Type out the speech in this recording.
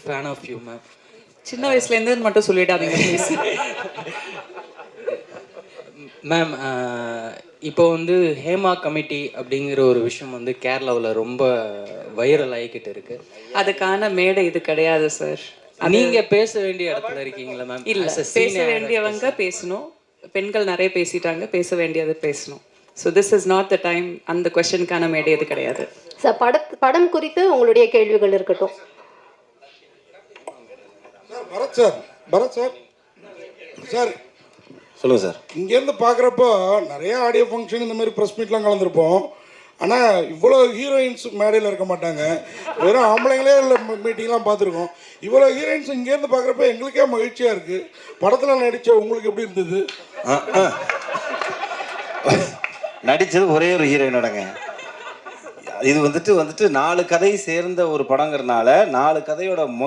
Fan of you ma'am. சின்ன வயசுலேருந்து மட்டும் சொல்லிடாதீங்க ப்ளீஸ். மேம், இப்போ வந்து ஹேமா கமிட்டி அப்படிங்கிற ஒரு விஷயம் வந்து கேரளாவில் ரொம்ப வைரல் ஆகிக்கிட்டு இருக்கு. அதுக்கான மேடை இது கிடையாது சார். நீங்க பேச வேண்டிய இடத்துல இருக்கீங்களா மேம்? இல்லை, பேச வேண்டியவங்க பேசணும். பெண்கள் நிறைய பேசிட்டாங்க, பேச வேண்டியது பேசணும். So this is not the time. அந்த கொஸ்டினுக்கான மேடை இது கிடையாது சார். படம் குறித்து உங்களுடைய கேள்விகள் இருக்கட்டும் சார். பரத் சார் சார் சொல்லுங்கள் சார். இங்கேருந்து பார்க்குறப்போ நிறைய ஆடியோ ஃபங்க்ஷன் இந்த மாதிரி ப்ரெஸ் மீட்லாம் கலந்துருப்போம். ஆனால் இவ்வளோ ஹீரோயின்ஸ் மேடையில் இருக்க மாட்டாங்க. வெறும் ஆம்பளைங்களே இல்லை மீட்டிங்லாம் பார்த்துருக்கோம். இவ்வளோ ஹீரோயின்ஸ் இங்கேருந்து பார்க்குறப்ப எங்களுக்கே மகிழ்ச்சியாக இருக்குது. படத்தில் நடித்த உங்களுக்கு எப்படி இருந்தது? நடித்தது ஒரே ஒரு ஹீரோயினோடங்க. இது வந்துட்டு 4 கதை சேர்ந்த ஒரு படங்கிறதுனால 4 கதையோட